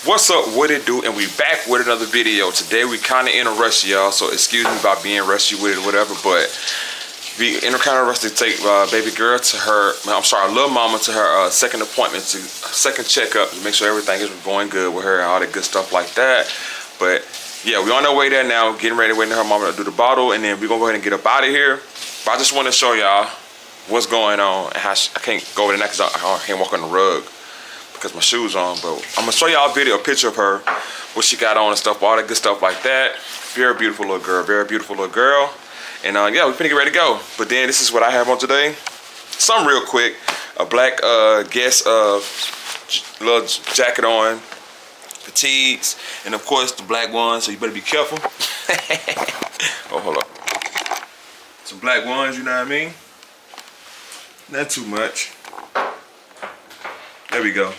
What's up, what it do? And we back with another video. Today we kind of in a rush, y'all, so excuse me about being rushy with it or whatever, but we in a kind of rush to take baby girl to her, little mama to her second appointment, to second checkup, to make sure everything is going good with her and all that good stuff like that. But yeah, we on our way there now, getting ready, waiting for her mama to do the bottle, and then we're gonna go ahead and get up out of here. But I just want to show y'all what's going on and how I can't go over there because I can't walk on the rug because my shoes on. But I'm gonna show y'all a picture of her, what she got on and stuff, all that good stuff like that. Very beautiful little girl, very beautiful little girl. And yeah, we're finna get ready to go. But then this is what I have on today. Something real quick, a black Guess little jacket on, fatigues, and of course the black ones, so you better be careful. Oh, hold up. Some black ones, you know what I mean? Not too much. There we go.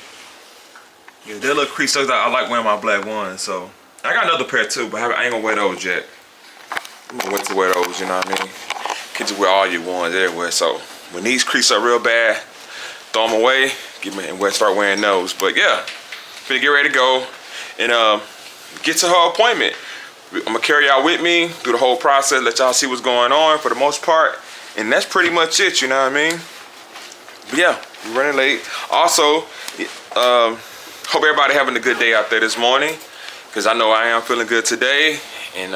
Yeah, that little crease, I like wearing my black ones, so. I got another pair too, but I ain't gonna wear those yet. I'm gonna wait to wear those, you know what I mean? Can't just wear all your ones everywhere, so when these crease up real bad, throw them away, start wearing those. But yeah, finna get ready to go and get to her appointment. I'm gonna carry y'all with me through the whole process, let y'all see what's going on for the most part. And that's pretty much it, you know what I mean? But yeah, we're running late. Also, hope everybody having a good day out there this morning, because I know I am feeling good today. And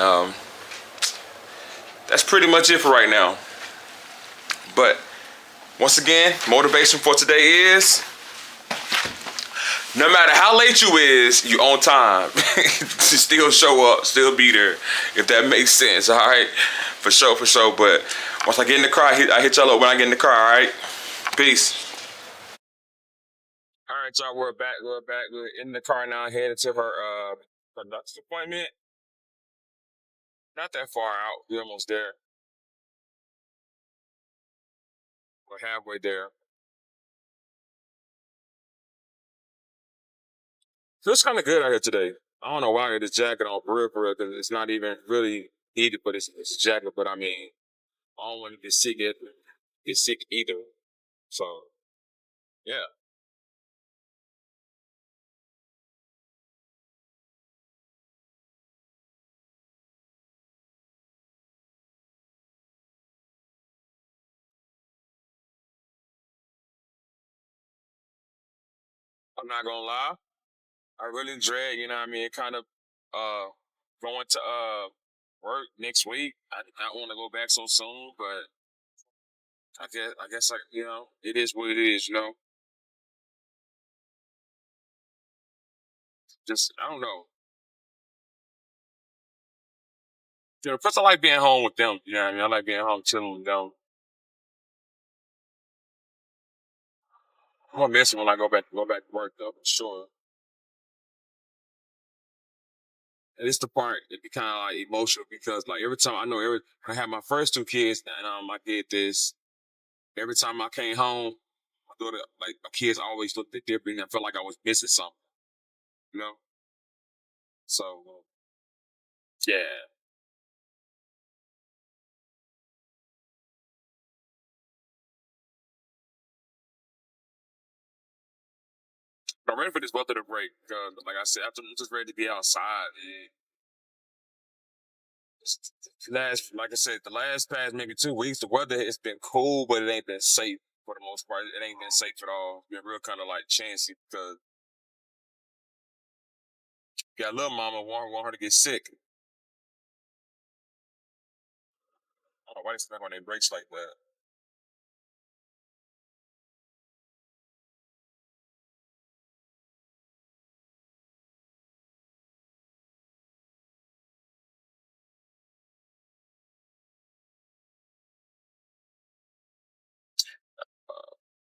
that's pretty much it for right now. But once again, motivation for today is, no matter how late you is, you on time. To still show up, still be there, if that makes sense, all right? For sure, for sure. But once I get in the car, I hit y'all up when I get in the car, all right? Peace. All right, y'all, we're back. We're in the car now, headed to her doctor's appointment. Not that far out. We're almost there. We're halfway there. Feels kind of good out here today. I don't know why I got this jacket on for real, because it's not even really needed, but it's a jacket. But I mean, I don't want to get sick either. So, yeah. I'm not gonna lie. I really dread, you know what I mean, kind of going to work next week. I do not want to go back so soon, but I guess it is what it is, you know. Just I don't know. You know, plus I like being home with them. You know what I mean? I like being home chilling with them. I'm gonna miss it when I go back to work though, for sure. And it's the part that be kind of like emotional, because like every time I had my first two kids, and I did this. Every time I came home, I thought like my kids always looked different, and I felt like I was missing something, you know. So yeah, but I'm ready for this weather to break. Because like I said, I'm just ready to be outside. And like I said, the last past maybe 2 weeks, the weather has been cool, but it ain't been safe for the most part. It ain't been safe at all. It's been real kind of like chancy, because you got little mama want her to get sick. I don't know why they smack on their brakes like that.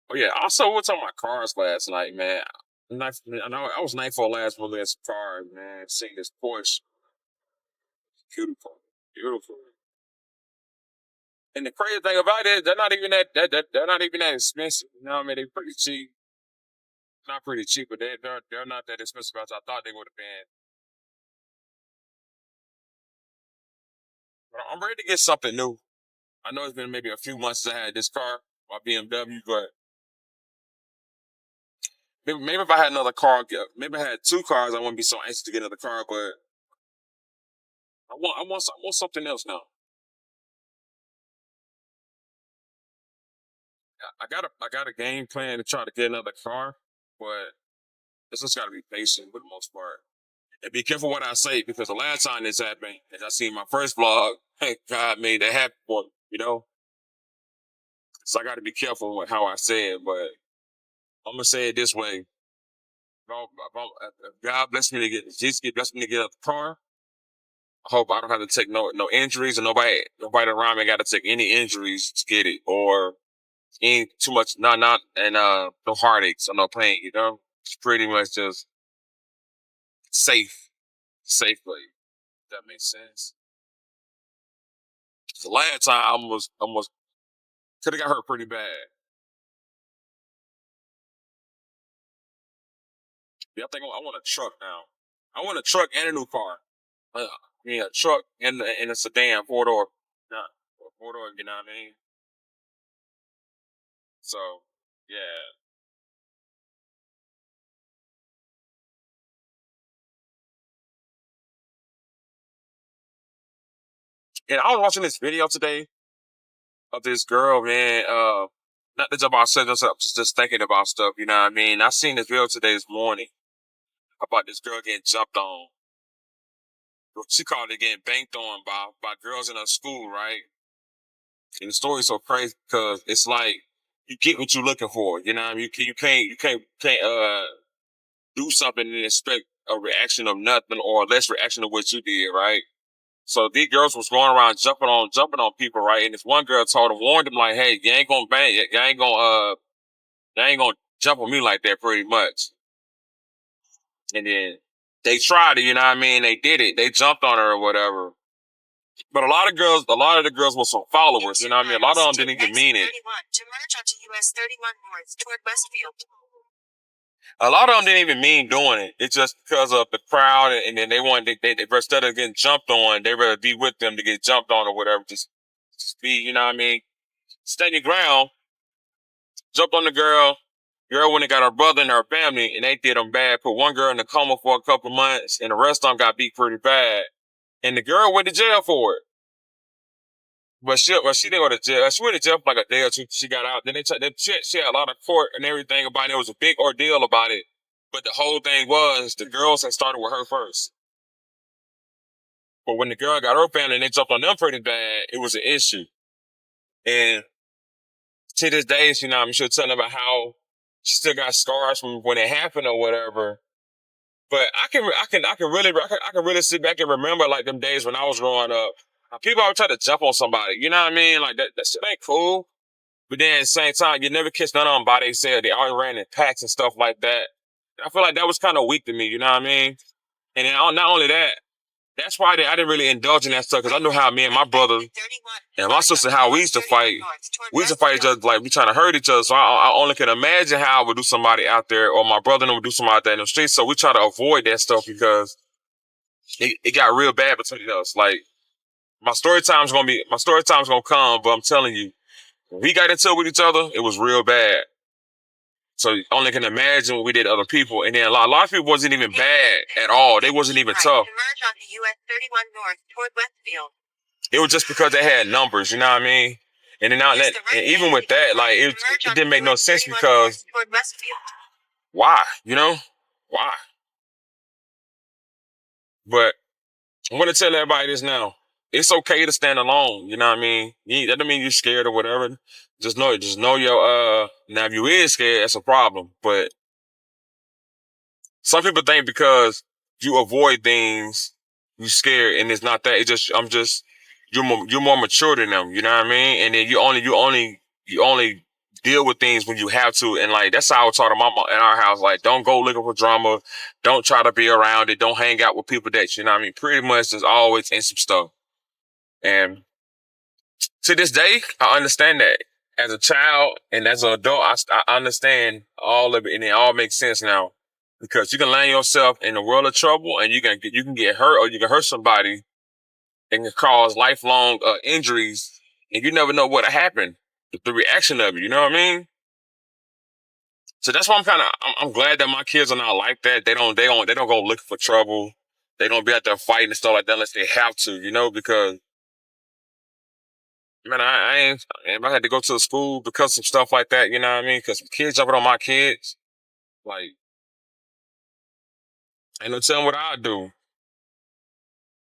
Oh yeah. Also, what's on my cars last night, man? I know I was nightfall last one last car, man. Seeing this Porsche, beautiful, beautiful. And the crazy thing about it, they're not even they're not even that expensive. You know what I mean? They're pretty cheap. Not pretty cheap, but they're not that expensive as I thought they would have been. But I'm ready to get something new. I know it's been maybe a few months since I had this car, my BMW, but maybe if I had another car, maybe I had two cars, I wouldn't be so anxious to get another car. But I want something else now. I got a game plan to try to get another car, but it's just got to be patient for the most part. And be careful what I say, because the last time this happened, as I seen my first vlog, God made that happen for me, you know? So I got to be careful with how I say it, but I'm going to say it this way. If God bless me to get, Jesus bless me to get a car, I hope I don't have to take no injuries, and nobody around me got to take any injuries to get it, or ain't too much, no heartaches or no pain, you know? It's pretty much just safely. If that makes sense. The last time I almost could have got hurt pretty bad. Yeah, I think I want a truck now. I want a truck and a new car. A truck and a sedan, 4 door. Nah, 4 door, you know what I mean? So, yeah. And I was watching this video today of this girl, man. Not to jump on set, just thinking about stuff, you know what I mean? I seen this video today this morning about this girl getting jumped on. She called it getting banked on by girls in her school, right? And the story's so crazy because it's like you get what you're looking for. You know what I mean? You can't do something and expect a reaction of nothing or less reaction of what you did, right? So these girls was going around jumping on people, right? And this one girl warned them like, "Hey, you ain't gonna bang, you ain't gonna jump on me like that, pretty much." And then they tried it, you know what I mean? They did it. They jumped on her or whatever. But a lot of the girls were some followers, you know what I mean? A lot of them didn't even mean it. To merge onto US 31 North toward Westfield. A lot of them didn't even mean doing it. It's just because of the crowd, and then they wanted, they instead of getting jumped on, they rather be with them to get jumped on or whatever. Just be, you know what I mean? Stand your ground, jump on the girl. Girl went and got her brother and her family, and they did them bad. Put one girl in a coma for a couple months, and the rest of them got beat pretty bad. And the girl went to jail for it. But she didn't go to jail. She went to jail for like a day or two. She got out. Then she had a lot of court and everything about it. It was a big ordeal about it. But the whole thing was the girls had started with her first. But when the girl got her family and they jumped on them pretty bad, it was an issue. And to this day, you know, I'm sure telling about how she still got scars from when it happened or whatever. But I can really sit back and remember like them days when I was growing up. People always try to jump on somebody. You know what I mean? Like that shit ain't cool. But then at the same time, you never catch none of them by themselves. They all ran in packs and stuff like that. I feel like that was kind of weak to me. You know what I mean? And then not only that, that's why I didn't really indulge in that stuff, because I knew how me and my brother and my sister, how we used to fight. We used to fight each other like we trying to hurt each other. So I only can imagine how I would do somebody out there, or my brother would do somebody out there in the streets. So we try to avoid that stuff because it got real bad between us. Like my story time's gonna come, but I'm telling you, when we got into it with each other, it was real bad. So you only can imagine what we did to other people. And then a lot of people wasn't even bad at all. They wasn't even tough. Merge onto US 31 North toward Westfield. It was just because they had numbers, you know what I mean? And then and even with that, like it didn't make no sense because why? You know? Why? But I'm gonna tell everybody this now. It's okay to stand alone, you know what I mean? That don't mean you're scared or whatever. Just know your now if you is scared, that's a problem. But some people think because you avoid things, you scared, and it's not that. It's just you're more mature than them. You know what I mean? And then you only deal with things when you have to. And like that's how I was taught in our house. Like don't go looking for drama. Don't try to be around it. Don't hang out with people that you know what I mean. Pretty much there's always in some stuff. And to this day, I understand that. As a child and as an adult, I understand all of it, and it all makes sense now. Because you can land yourself in a world of trouble, and you can get hurt, or you can hurt somebody, and can cause lifelong injuries, and you never know what happened. The reaction of it, you know what I mean? So that's why I'm glad that my kids are not like that. They don't go looking for trouble. They don't be out there fighting and stuff like that unless they have to, because man, I ain't if I had to go to a school because of stuff like that, you know what I mean? Because kids jumping on my kids, like ain't no telling what I'd do,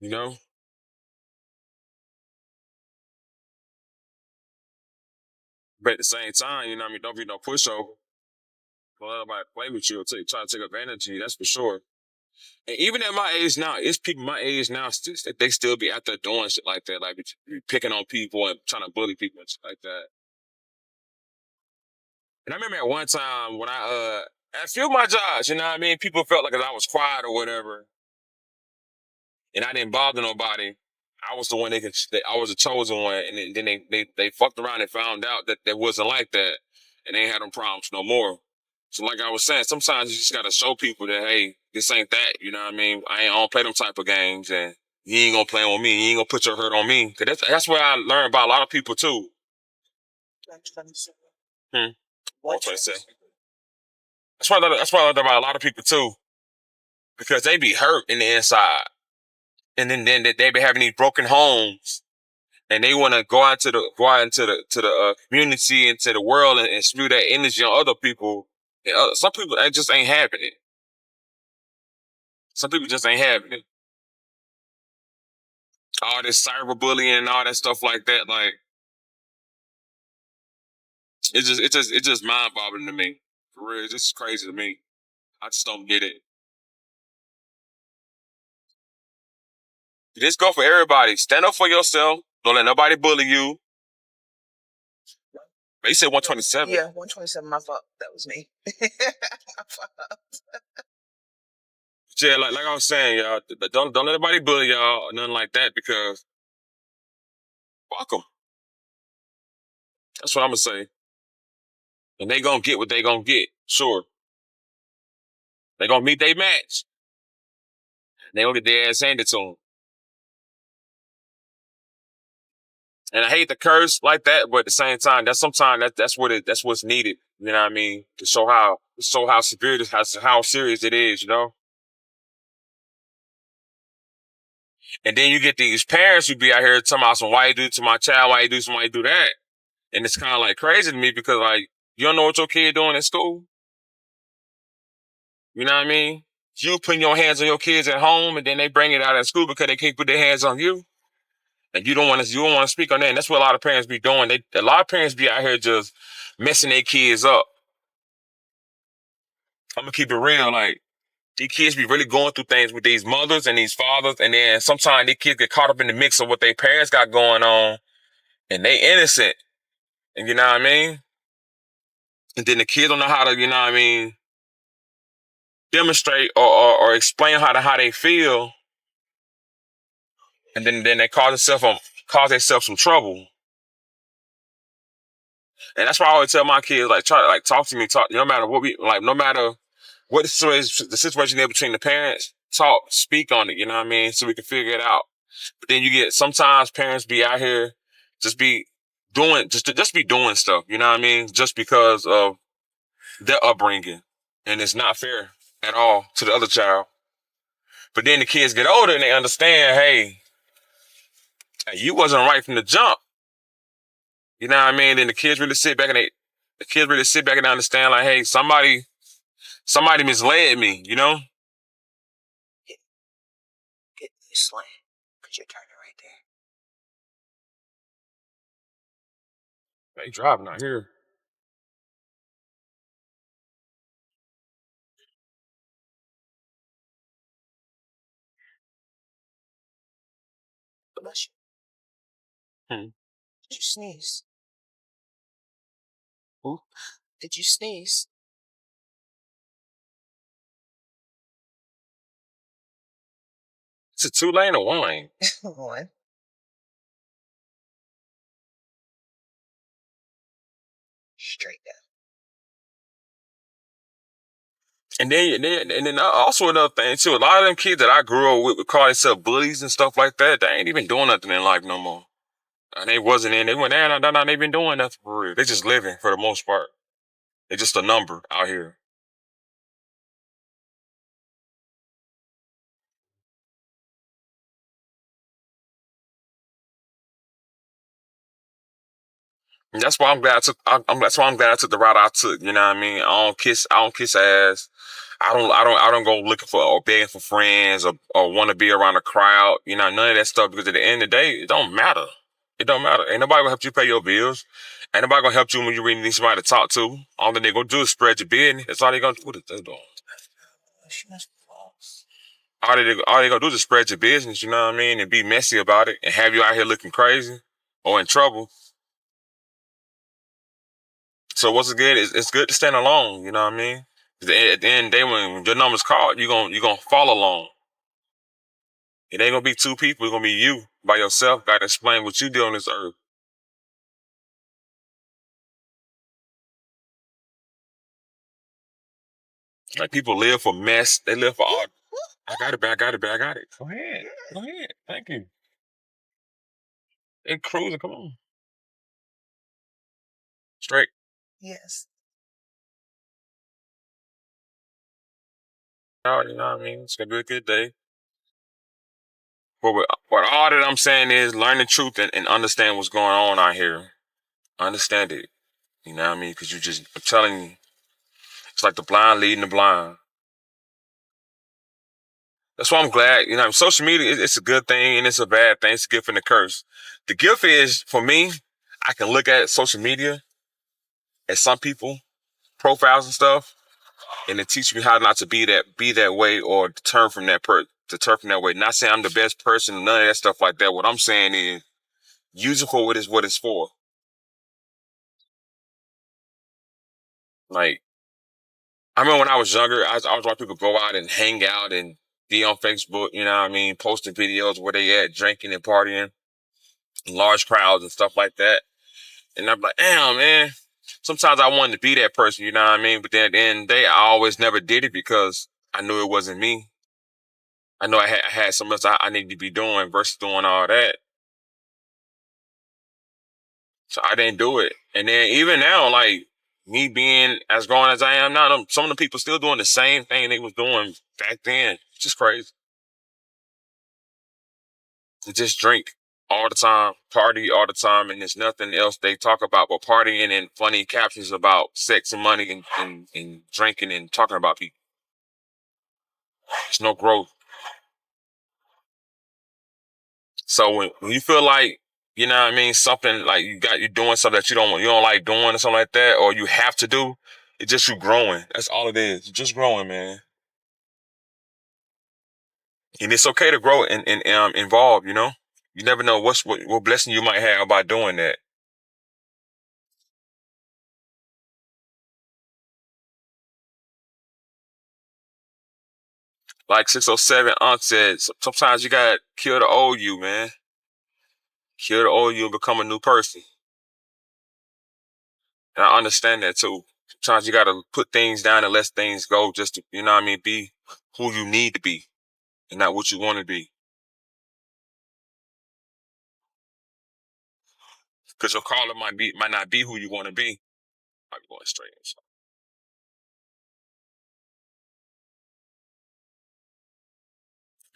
you know? But at the same time, you know what I mean, don't be no pushover. Don't let nobody play with you or try to take advantage of you, that's for sure. And even at my age now, it's people my age now they still be out there doing shit like that, like be picking on people and trying to bully people and shit like that. And I remember at one time when I feel my jobs, you know what I mean? People felt like I was quiet or whatever, and I didn't bother nobody. I was the one I was the chosen one, and then they fucked around and found out that it wasn't like that, and they ain't had them problems no more. So like I was saying, sometimes you just gotta show people that, hey, this ain't that, you know what I mean? I don't play them type of games, and you ain't gonna play on me. You ain't gonna put your hurt on me. Cause that's what I learned about a lot of people too. Hmm. What I say? That's why I learned about a lot of people too, because they be hurt in the inside, and then they be having these broken homes, and they want to go out into the community, into the world, and spew that energy on other people. And some people that just ain't having it. Some people just ain't having it. All this cyberbullying and all that stuff like that, like it's just mind boggling to me. For real, it's just crazy to me. I just don't get it. Just go for everybody. Stand up for yourself. Don't let nobody bully you. But you said 127. Yeah, 127. My fault. That was me. Yeah, like I was saying, y'all, don't let anybody bully y'all or nothing like that, because fuck them. That's what I'm gonna say. And they gonna get what they gonna get. Sure, they gonna meet their match. They gonna get their ass handed to them. And I hate to curse like that, but at the same time, that's what's needed. You know what I mean? To show how severe this, how serious it is. And then you get these parents who be out here talking about some, why you do to my child, why you do some, why you do that, and it's kind of like crazy to me, because like you don't know what your kid doing at school. You know what I mean? You putting your hands on your kids at home, and then they bring it out at school because they can't put their hands on you. And you don't want to speak on that. And that's what a lot of parents be doing. A lot of parents be out here just messing their kids up. I'm gonna keep it real. Like, these kids be really going through things with these mothers and these fathers, and then sometimes these kids get caught up in the mix of what their parents got going on, and they innocent. And you know what I mean? And then the kids don't know how to, demonstrate or explain how they feel, and then they cause themselves some trouble. And that's why I always tell my kids, like, try to like talk to me, no matter no matter what the situation is between the parents, speak on it, you know what I mean? So we can figure it out. But then you get, sometimes parents be out here just be just be doing stuff, you know what I mean? Just because of their upbringing. And it's not fair at all to the other child. But then the kids get older and they understand, hey, you wasn't right from the jump. You know what I mean? Then the kids really sit back and understand, like, hey, somebody misled me, you know? Get this slant. Put your turner right there. They driving out here. Bless you. Hmm. Did you sneeze? Who? Did you sneeze? It's a 2-lane or 1-lane? One. Straight down. And then also another thing too, a lot of them kids that I grew up with would call themselves bullies and stuff like that. They ain't even doing nothing in life no more. And they went there, no, they been doing nothing for real. They just living for the most part. It's just a number out here. And that's why I'm glad I took. That's why I'm glad I took the route I took. You know what I mean? I don't kiss. I don't kiss ass. I don't go looking for or begging for friends or want to be around a crowd. You know, none of that stuff because at the end of the day, it don't matter. It don't matter. Ain't nobody gonna help you pay your bills. Ain't nobody gonna help you when you really need somebody to talk to. All that they gonna do is spread your business. That's all they gonna do. What is they doing? She must be false. All they gonna do is spread your business. You know what I mean? And be messy about it and have you out here looking crazy or in trouble. So what's good? It's good to stand alone. You know what I mean? At the end of the day, when your number's called, you gonna follow along. It ain't gonna be two people. It's gonna be you by yourself. Got to explain what you do on this earth. Like people live for mess. They live for art. I got it, I got it, I got it. Go ahead. Go ahead. Thank you. They cruising. Come on. Straight. Yes. Out, you know what I mean? It's gonna be a good day. But what all that I'm saying is learn the truth and understand what's going on out here. Understand it. You know what I mean? Because I'm telling you, it's like the blind leading the blind. That's why I'm glad, you know, social media, it's a good thing and it's a bad thing. It's a gift and a curse. The gift is, for me, I can look at social media and some people, profiles and stuff, and it teach me how not to be that way or to turn from that way. Not saying I'm the best person, none of that stuff like that. What I'm saying is use it for what it's for. Like, I remember when I was younger, I was watching people go out and hang out and be on Facebook, you know what I mean, posting videos where they at, drinking and partying, large crowds and stuff like that. And I'm like, damn, man. Sometimes I wanted to be that person, you know what I mean? But then at the end of the day, I always never did it because I knew it wasn't me. I know I had so much I needed to be doing versus doing all that. So I didn't do it. And then even now, like me being as grown as I am now, some of the people still doing the same thing they was doing back then. It's just crazy. They just drink all the time, party all the time, and there's nothing else they talk about but partying and funny captions about sex and money and drinking and talking about people. There's no growth. So when you feel like, you know what I mean, something like you're doing something that you don't like doing or something like that, or you have to do, it's just you growing. That's all it is. You're just growing, man. And it's okay to grow and involve, you know? You never know what blessing you might have by doing that. Like 607 Aunt said, sometimes you gotta kill the old you, man. Kill the old you and become a new person. And I understand that too. Sometimes you gotta put things down and let things go just to, you know what I mean, be who you need to be and not what you want to be. Because your caller might not be who you want to be. Might be going straight. So,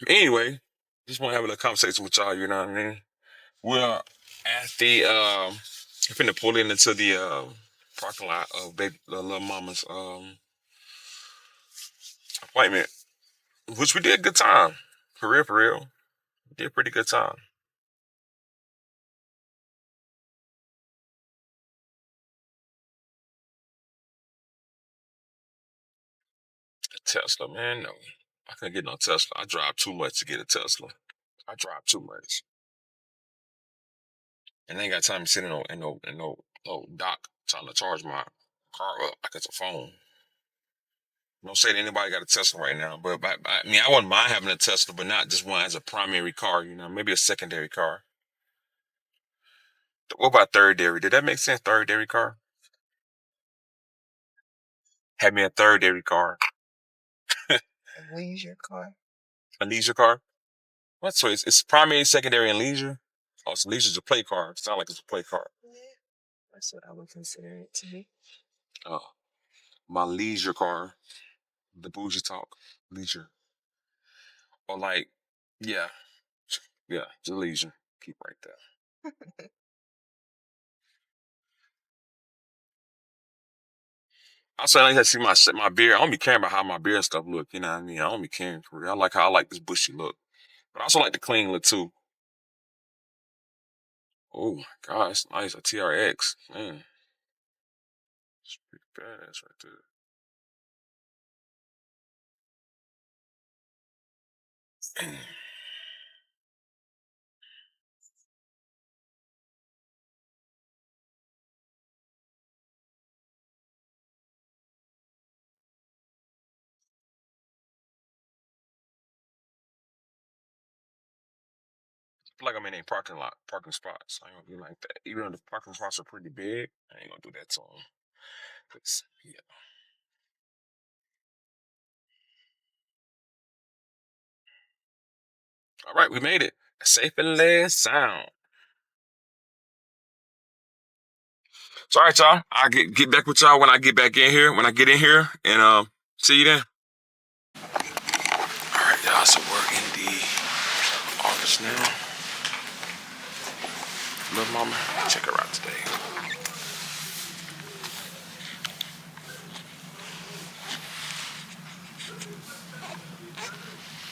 anyway, just want to have a little conversation with y'all, you know what I mean? We're at the I'm finna pull into the parking lot of baby little mama's appointment. Which we did a good time. For real, for real. We did a pretty good time. Tesla, man, no. I couldn't get no Tesla. I drive too much to get a Tesla. I drive too much. And I ain't got time to sit in no dock trying to charge my car up like it's a phone. Don't say that anybody got a Tesla right now, but I mean, I wouldn't mind having a Tesla, but not just one as a primary car, you know, maybe a secondary car. What about thirdary? Did that make sense? Thirdary car? Have me a thirdary car. A leisure car. A leisure car? What? So it's primary, secondary, and leisure? Oh, so leisure's a play car. It sounds like it's a play car. Yeah. That's what I would consider it to be. Oh. my leisure car, the bougie talk, leisure, or like, yeah, yeah, the leisure. Keep right there. Also, I like to see my beard. I don't be caring about how my beard and stuff look. You know what I mean? I don't be caring for real. I like how I like this bushy look, but I also like the clean look too. Oh my god, it's nice. A TRX, man, it's pretty badass right there. Feel like I'm in a parking spots. I ain't gonna be like that. Even though the parking spots are pretty big, I ain't gonna do that to them. Cause yeah. All right, we made it. Safe and less sound. So all right, y'all. I'll get back with y'all when I get back in here. When I get in here, and see you then. All right, y'all. So we're in the office now. Little mama, check her out today.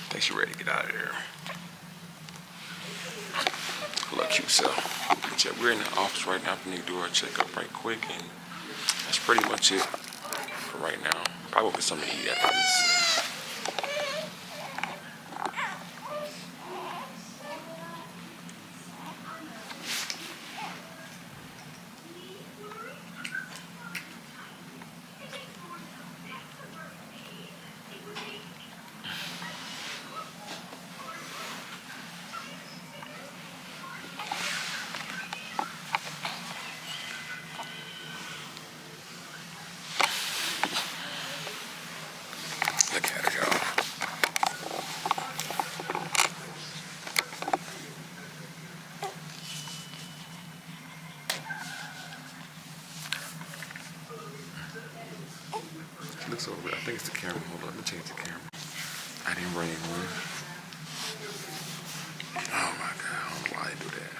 Think she ready to get out of here. Look cute self. Yeah, we're in the office right now. We need to do our checkup right quick, and that's pretty much it for right now. Probably get something to eat after this. Look at her, y'all. She looks over. I think it's the camera. Hold on, let me change the camera. I didn't bring one. Oh my god, I don't know why they do that.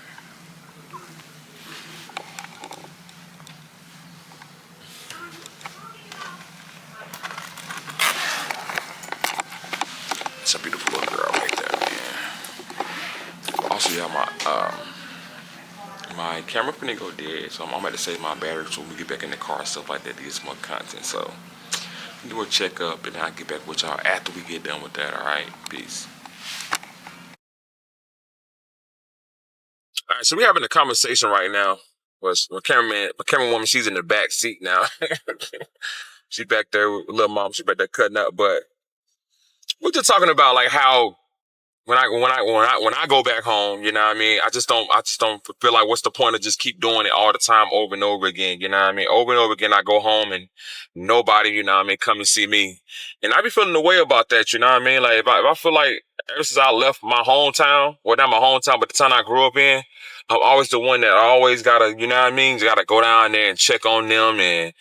It's a beautiful little girl right there, man. Also, yeah, my camera finna go dead, so I'm about to save my battery so when we get back in the car and stuff like that to get some more content. So do a checkup and I'll get back with y'all after we get done with that. All right, peace. All right, so we're having a conversation right now. My camera woman, she's in the back seat now. She's back there with little mom. She's back there cutting up, but we're just talking about like how when I go back home, you know what I mean? I just don't feel like what's the point of just keep doing it all the time over and over again, you know what I mean? Over and over again I go home and nobody, you know what I mean, come and see me. And I be feeling the way about that, you know what I mean? Like if I feel like ever since I left my hometown, well not my hometown, but the town I grew up in, I'm always the one that always gotta, you know what I mean, gotta go down there and check on them and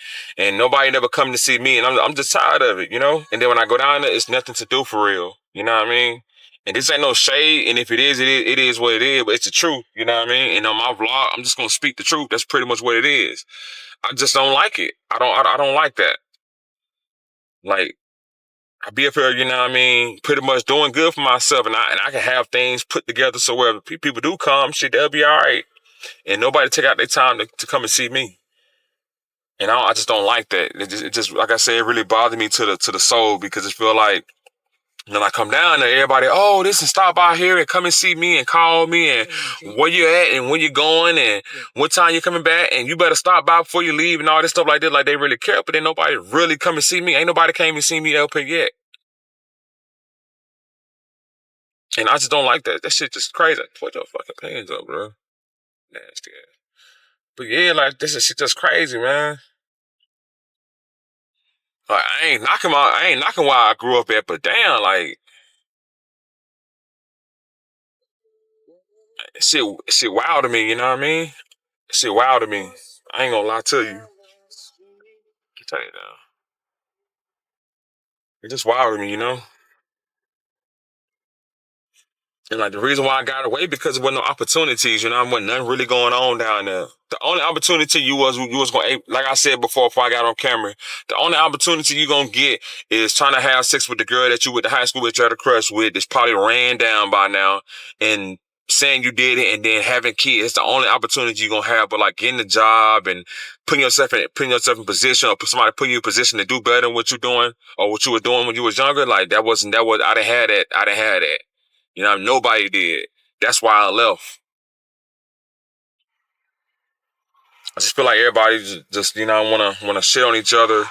nobody never come to see me and I'm just tired of it, you know? And then when I go down there, it's nothing to do for real. You know what I mean? And this ain't no shade, and if it is what it is, but it's the truth, you know what I mean? And on my vlog, I'm just gonna speak the truth. That's pretty much what it is. I just don't like it. I don't like that. Like, I be up here, you know what I mean, pretty much doing good for myself, and I can have things put together so where people do come, shit, they'll be all right. And nobody take out their time to come and see me. And I just don't like that. It just like I said, it really bothered me to the soul because it feel like and then I come down there, everybody, oh, this and stop by here and come and see me and call me and where you at and when you going and what time you coming back and you better stop by before you leave and all this stuff like that, like they really care, but then nobody really come and see me. Ain't nobody came and see me up here yet. And I just don't like that. That shit just crazy. Put your fucking pants up, bro. Nasty ass. But yeah, like this is shit just crazy, man. Like I ain't knocking where I grew up at, but damn, like shit wild to me, you know what I mean? Shit wild to me. I ain't gonna lie to you. Turn it down. It just wild to me, you know? And like the reason why I got away because there wasn't no opportunities, you know, there wasn't nothing really going on down there. The only opportunity you was gonna, like I said before I got on camera, the only opportunity you gonna get is trying to have sex with the girl that you went to high school with, you had a crush with, that's probably ran down by now, and saying you did it, and then having kids. It's the only opportunity you're gonna have. But like getting a job and putting yourself in position, or somebody putting you in position to do better than what you're doing or what you were doing when you was younger, like that was I didn't have that. I didn't have that. You know, nobody did. That's why I left. I just feel like everybody just you know, wanna shit on each other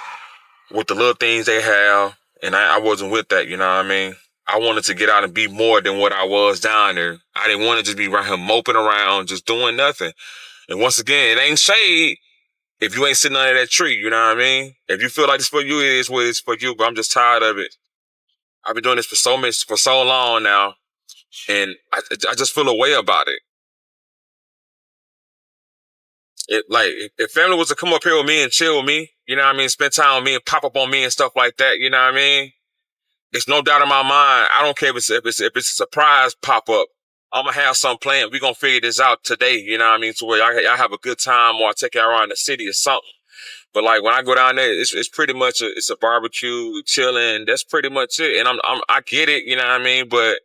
with the little things they have, and I wasn't with that. You know what I mean? I wanted to get out and be more than what I was down there. I didn't want to just be around here moping around, just doing nothing. And once again, it ain't shade if you ain't sitting under that tree. You know what I mean? If you feel like it's for you, it is what it's for you. But I'm just tired of it. I've been doing this for so long now, and I just feel a way about it. Like if family was to come up here with me and chill with me, you know what I mean, spend time with me and pop up on me and stuff like that, you know what I mean? It's no doubt in my mind. I don't care if it's a surprise pop up. I'm gonna have some plan. We gonna figure this out today, you know what I mean? To where y'all have a good time, or I take y'all around the city or something. But like when I go down there, it's pretty much it's a barbecue, chilling. That's pretty much it. And I get it, you know what I mean? But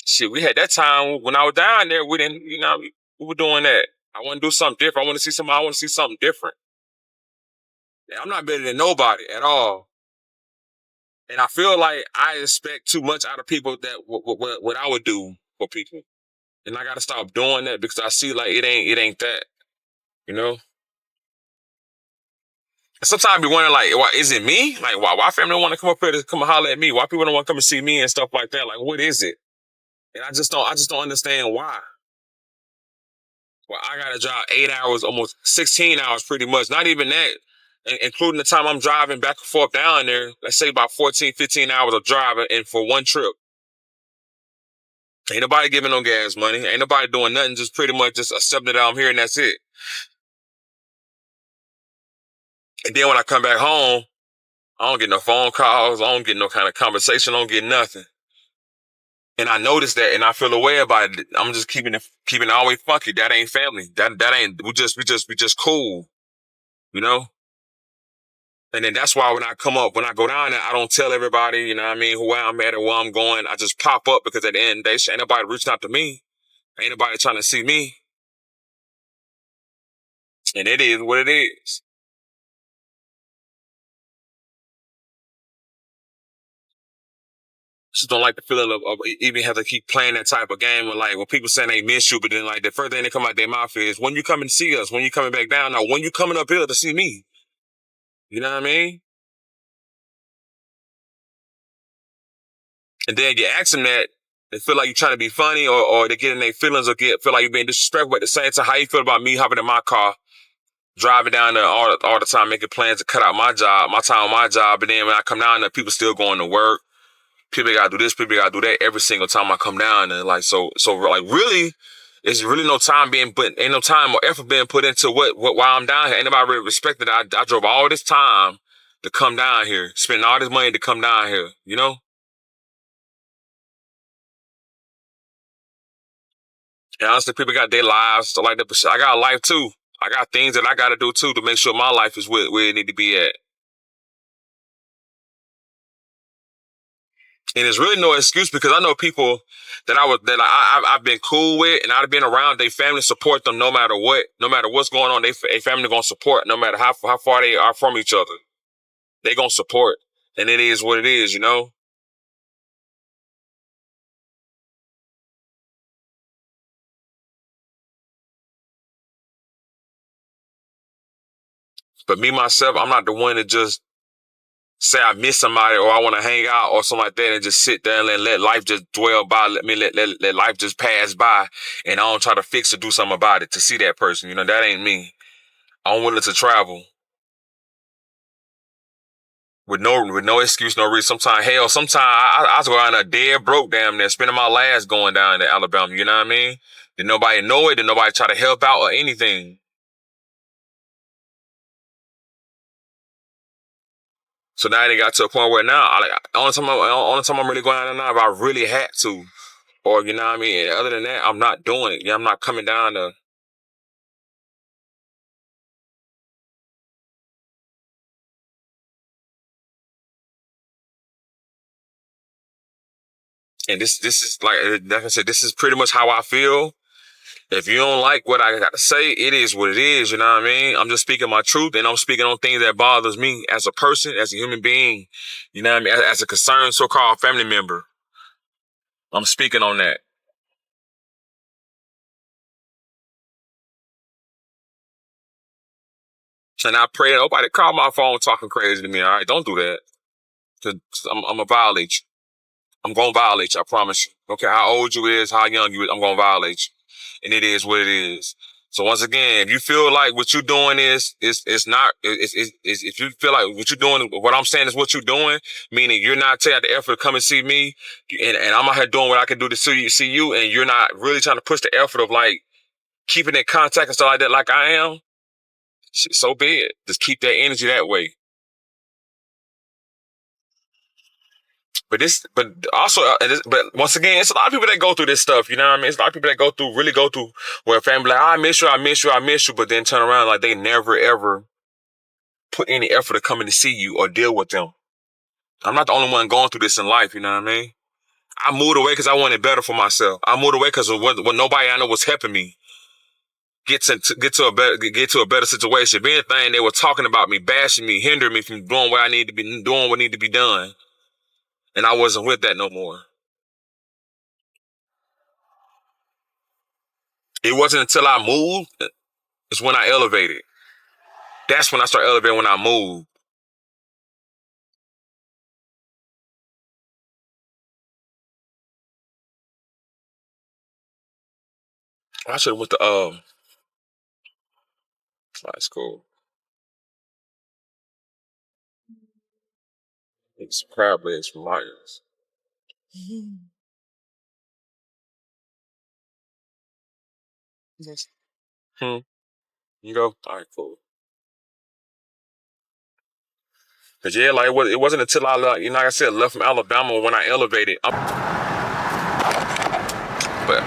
shit, we had that time when I was down there. We didn't, you know, we were doing that. I want to do something different. I want to see something different. And I'm not better than nobody at all. And I feel like I expect too much out of people that what I would do for people. And I got to stop doing that because I see like it ain't that, you know. And sometimes I be wondering like, why is it me? Like, why family want to come up here to come and holler at me? Why people don't want to come and see me and stuff like that? Like, what is it? And I just don't understand why. Well, I got to drive 8 hours, almost 16 hours, pretty much. Not even that, including the time I'm driving back and forth down there. Let's say about 14, 15 hours of driving, and for one trip. Ain't nobody giving no gas money. Ain't nobody doing nothing. Just pretty much just accepting that I'm here and that's it. And then when I come back home, I don't get no phone calls. I don't get no kind of conversation. I don't get nothing. And I noticed that, and I feel a way about it. I'm just keeping it always funky. That ain't family. That ain't. We just cool. You know. And then that's why when I go down there, I don't tell everybody, you know what I mean, where I'm at or where I'm going. I just pop up because at the end of the day, ain't nobody reaching out to me. Ain't nobody trying to see me. And it is what it is. Just don't like the feeling of even have to keep playing that type of game where like when people saying they miss you, but then like the first thing that come out their mouth is when you come and see us, when you coming back down, now when you coming up here to see me. You know what I mean? And then you ask them that, they feel like you're trying to be funny or they get in their feelings or feel like you're being disrespectful. But at the same time, how you feel about me hopping in my car, driving down there all the time, making plans to cut out my time on my job. And then when I come down there, people still going to work. People gotta do this, people gotta do that every single time I come down there. Like, so like really, it's really no time ain't no time or effort being put into why I'm down here. Ain't nobody really respected that I drove all this time to come down here, spending all this money to come down here, you know? And honestly, people got their lives, so like that, but I got a life too. I got things that I gotta do too to make sure my life is where it need to be at. And there's really no excuse because I know people I've been cool with and I've been around. They family support them no matter what, no matter what's going on. They family gonna support no matter how far they are from each other. They gonna support, and it is what it is, you know. But me myself, I'm not the one to just say I miss somebody or I want to hang out or something like that and just sit there and let life just dwell by. Let life just pass by, and I don't try to fix or do something about it to see that person. You know, that ain't me. I'm willing to travel. With no excuse, no reason. Sometimes I was going out dead broke damn near, spending my last going down to Alabama, you know what I mean? Did nobody know it? Did nobody try to help out or anything? So now they got to a point where now, only time I'm really going out now if I really had to. Or, you know what I mean? Other than that, I'm not doing it. Yeah, I'm not coming down to. And this is like I said, this is pretty much how I feel. If you don't like what I got to say, it is what it is. You know what I mean? I'm just speaking my truth, and I'm speaking on things that bothers me as a person, as a human being. You know what I mean? As a concerned so-called family member, I'm speaking on that. And I pray that nobody call my phone talking crazy to me. All right, don't do that. Cause I'm gonna violate you. I'm gonna violate you. I promise you. Don't care how old you is, how young you is. I'm gonna violate you, and it is what it is. So once again, if you feel like what you're doing it's not if you feel like what you're doing, what I'm saying is what you're doing, meaning you're not taking the effort to come and see me, and I'm out here doing what I can do to see you, and you're not really trying to push the effort of like keeping in contact and stuff like that, like I am. So be it. Just keep that energy that way. But also, but once again, it's a lot of people that go through this stuff. You know what I mean? It's a lot of people that really go through where a family like, I miss you, I miss you, I miss you, but then turn around like they never ever put any effort to coming to see you or deal with them. I'm not the only one going through this in life. You know what I mean? I moved away because I wanted better for myself. I moved away because when nobody I know was helping me get to a better situation. If anything, they were talking about me, bashing me, hindering me from doing what I need to be doing, what need to be done, and I wasn't with that no more. It wasn't until I moved, it's when I elevated. That's when I started elevating when I moved. I should have went to high school. It's probably it's from Myers. Yes. Hmm. You go? All right, cool. Cause yeah, like it wasn't until I like I said, left from Alabama when I elevated. But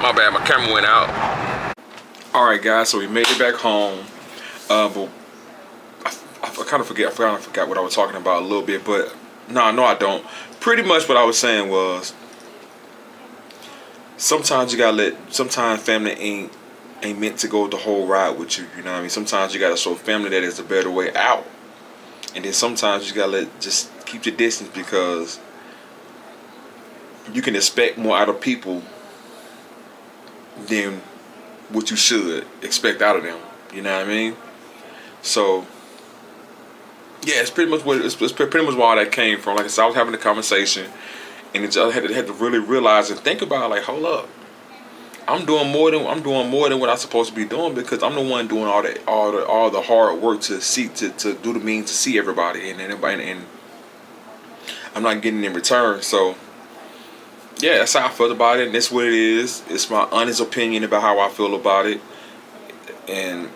my bad, my camera went out. All right, guys. So we made it back home. But I kind of forget. I forgot what I was talking about a little bit. But no, I don't. Pretty much what I was saying was sometimes you gotta sometimes family ain't meant to go the whole ride with you. You know what I mean? Sometimes you gotta show family that there's a better way out, and then sometimes you gotta just keep your distance because you can expect more out of people than what you should expect out of them. You know what I mean? So yeah, it's pretty much what it's pretty much where all that came from. Like I said, I was having a conversation, and I had to really realize and think about like, hold up. I'm doing more than what I'm supposed to be doing because I'm the one doing all the hard work to do the means to see everybody and everybody, and I'm not getting in return. So yeah, that's how I felt about it, and that's what it is. It's my honest opinion about how I feel about it, and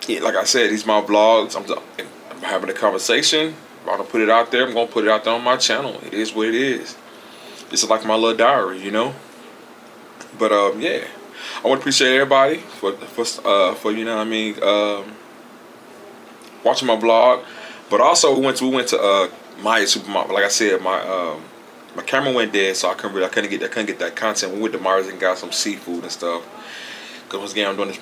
yeah, like I said, these my vlogs. I'm having a conversation. I'm gonna put it out there. I'm gonna put it out there on my channel. It is what it is. This is like my little diary, you know. But yeah. I want to appreciate everybody for you know what I mean watching my vlog, but also we went to my supermarket. Like I said, my camera went dead, so I couldn't get that content. We went to Mars and got some seafood and stuff. Cause once again I'm doing this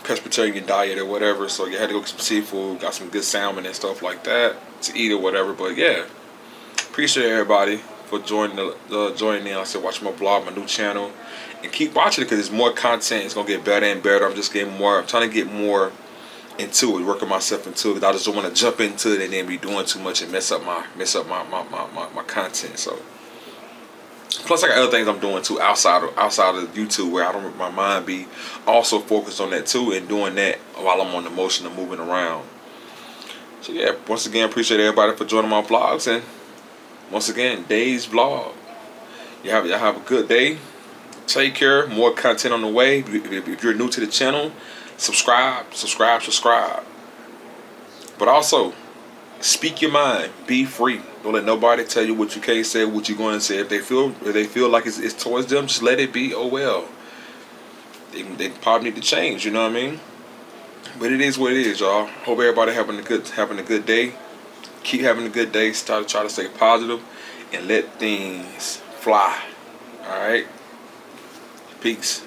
pescatarian diet or whatever, so you had to go get some seafood, got some good salmon and stuff like that to eat or whatever. But yeah, appreciate everybody for joining in. I said, watch my vlog, my new channel, and keep watching it because there's more content. It's gonna get better and better. I'm trying to get more into it, working myself into it. Because I just don't want to jump into it and then be doing too much and mess up my content. So plus I got other things I'm doing too outside of YouTube where I don't my mind be also focused on that too and doing that while I'm on the motion of moving around. So yeah, once again appreciate everybody for joining my vlogs, and once again, Daze vlog. Y'all have a good day. Take care. More content on the way. If you're new to the channel, subscribe. But also, Speak your mind. Be free. Don't let nobody tell you what you can't say, what you're going to say. If they feel like it's towards them, just let it be. Oh well. They probably need to change. You know what I mean? But it is what it is, y'all. Hope everybody having a good day. Keep having a good day. Try to stay positive and let things fly. All right. Peace.